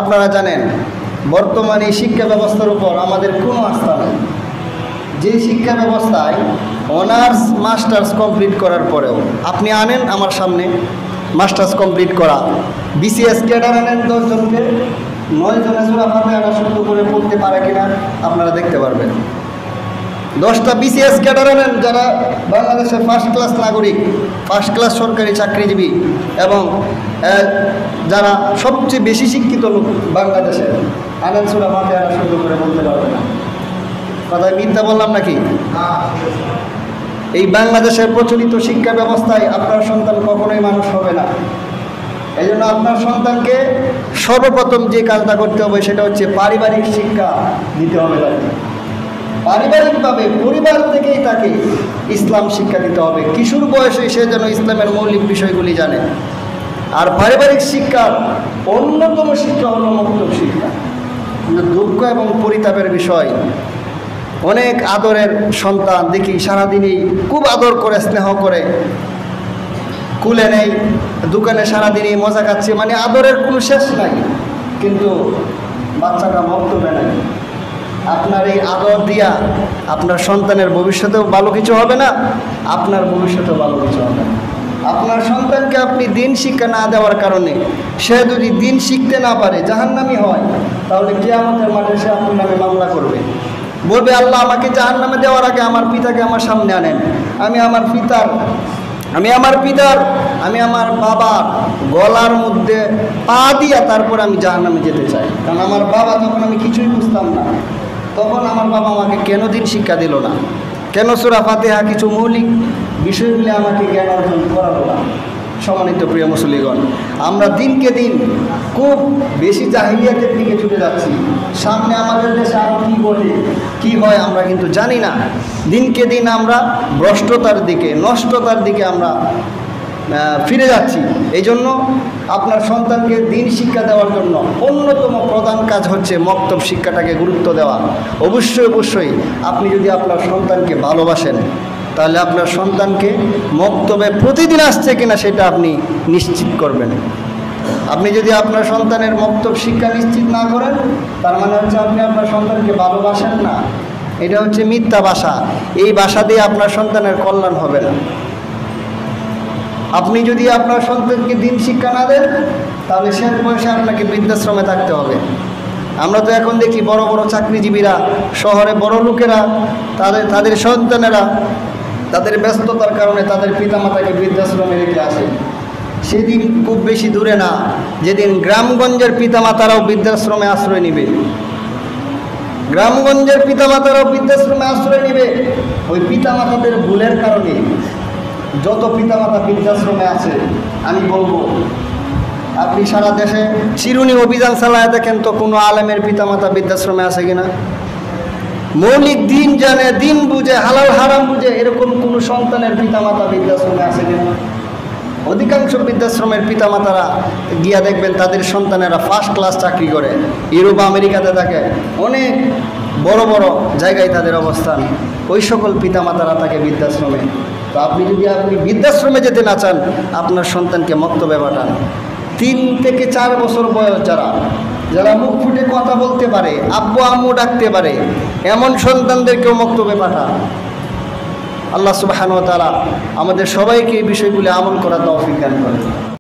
আপনারা জানেন বর্তমানে শিক্ষা ব্যবস্থার উপর আমাদের কোনো আস্থা নেই। যে শিক্ষা ব্যবস্থায় অনার্স মাস্টার্স কমপ্লিট করার পরেও আপনি আনেন আমার সামনে মাস্টার্স কমপ্লিট করা বিসিএস ক্যাডার আনেন 10 জনকে, 9 জনে সূরা ফাতিহা শুদ্ধ করে পড়তে পারে কিনা আপনারা দেখতে পারবেন। 10টা বিসিএস ক্যাডার আনেন যারা বাংলাদেশের ফার্স্ট ক্লাস নাগরিক, ফার্স্ট ক্লাস সরকারি চাকরিজীবী এবং যারা সবচেয়ে বেশি শিক্ষিত লোক বাংলাদেশের, আনেন সূরা ফাতিহা শুদ্ধ করে বলতে পারবে না। কথায় মিথ্যা বললাম নাকি? এই বাংলাদেশের প্রচলিত শিক্ষা ব্যবস্থায় আপনার সন্তান কখনোই মানুষ হবে না। এই জন্য আপনার সন্তানকে সর্বপ্রথম যে কাজটা করতে হবে সেটা হচ্ছে পারিবারিক শিক্ষা দিতে হবে তাকে। পারিবারিকভাবে পরিবার থেকেই তাকে ইসলাম শিক্ষা দিতে হবে। কিশোর বয়সে সে যেন ইসলামের মৌলিক বিষয়গুলি জানে। আর পারিবারিক শিক্ষার অন্যতম শিক্ষা হল মক্তব শিক্ষা। কিন্তু দুঃখ এবং পরিতাপের বিষয়, অনেক আদরের সন্তান দেখি সারাদিনই খুব আদর করে স্নেহ করে কুলে নেই, দোকানে সারাদিনই মজা খাচ্ছে, মানে আদরের কোনো শেষ নাই, কিন্তু বাচ্চাটা মক্তবে নাই। আপনার এই আদর দিয়া আপনার সন্তানের ভবিষ্যতেও ভালো কিছু হবে না, আপনার ভবিষ্যতেও ভালো কিছু হবে না। আপনার সন্তানকে আপনি দিন শিক্ষা না দেওয়ার কারণে সে যদি দিন শিখতে না পারে, জাহান্নামী হয়, তাহলে কিয়ামতের মাঠে সে আপনার নামে মামলা করবে, বলবে আল্লাহ আমাকে জাহান্নামে দেওয়ার আগে আমার পিতাকে আমার সামনে আনেন। আমি আমার বাবার গলার মধ্যে পা দিয়া তারপর আমি জাহান্নামে যেতে চাই। কারণ আমার বাবা, তখন আমি কিছুই বুঝতাম না, তখন আমার বাবা আমাকে কেন দিন শিক্ষা দিল না, কেন সূরা ফাতিহা কিছু মৌলিক বিষয়গুলি আমাকে জ্ঞান অর্জন করালো না। সম্মানিত প্রিয় মুসলিগণ, আমরা দিনকে দিন খুব বেশি জাহিলিয়াতের দিকে ছুটে যাচ্ছি। সামনে আমাদের দেশে আরও কী বলে কী হয় আমরা কিন্তু জানি না। দিনকে দিন আমরা ভ্রষ্টতার দিকে, নষ্টতার দিকে আমরা ফিরে যাচ্ছি। এই জন্য আপনার সন্তানকে দিন শিক্ষা দেওয়ার জন্য অন্যতম প্রধান কাজ হচ্ছে মক্তব শিক্ষাটাকে গুরুত্ব দেওয়া। অবশ্যই আপনি যদি আপনার সন্তানকে ভালোবাসেন তাহলে আপনার সন্তানকে মক্তবে প্রতিদিন আসছে কিনা সেটা আপনি নিশ্চিত করবেন। আপনি যদি আপনার সন্তানের মক্তব শিক্ষা নিশ্চিত না করেন, তার মানে হচ্ছে আপনি আপনার সন্তানকে ভালোবাসেন না। এটা হচ্ছে মিথ্যা ভাষা। এই ভাষা দিয়ে আপনার সন্তানের কল্যাণ হবে না। আপনি যদি আপনার সন্তানকে দিন শিক্ষা না দেন তাহলে শেষ বয়সে আপনাকে বৃদ্ধাশ্রমে থাকতে হবে। আমরা তো এখন দেখি বড় বড় চাকরিজীবীরা, শহরে বড় লোকেরা, তাদের সন্তানেরা তাদের ব্যস্ততার কারণে তাদের পিতামাতাকে বৃদ্ধাশ্রমে রেখে আসে। সেদিন খুব বেশি দূরে না যেদিন গ্রামগঞ্জের পিতামাতারাও বৃদ্ধাশ্রমে আশ্রয় নেবে। গ্রামগঞ্জের পিতামাতারাও বৃদ্ধাশ্রমে আশ্রয় নেবে। ওই পিতামাতাদের ভুলের কারণে যত পিতামাতা বৃদ্ধাশ্রমে আছে, আমি বলবো আপনি সারা দেশে চিরুনি অভিযান চালায় দেখেন তো কোনো আলেমের পিতামাতা বৃদ্ধাশ্রমে আছে কিনা। মৌলিক দিন জানে, দিন বুঝে, হালাল হারাম বুঝে, এরকম কোনো সন্তানের পিতামাতা বৃদ্ধাশ্রমে আছে কিনা। অধিকাংশ বৃদ্ধাশ্রমের পিতামাতারা গিয়া দেখবেন তাদের সন্তানেরা ফার্স্ট ক্লাস চাকরি করে, ইউরোপ আমেরিকাতে থাকে, অনেক বড় বড় জায়গায় তাদের অবস্থান। ওই সকল পিতামাতারা থাকে বৃদ্ধাশ্রমে। তো আপনি বৃদ্ধাশ্রমে যেতে না চান, আপনার সন্তানকে মক্তবে পাঠান। 3 থেকে 4 বছর বয়স যারা মুখ ফুটে কথা বলতে পারে, আব্বু আম্মু ডাকতে পারে, এমন সন্তানদেরকেও মক্তবে পাঠান। আল্লাহ সুবহানাহু ওয়া তাআলা আমাদের সবাইকে এই বিষয়গুলি আমল করার তৌফিক দান করেন।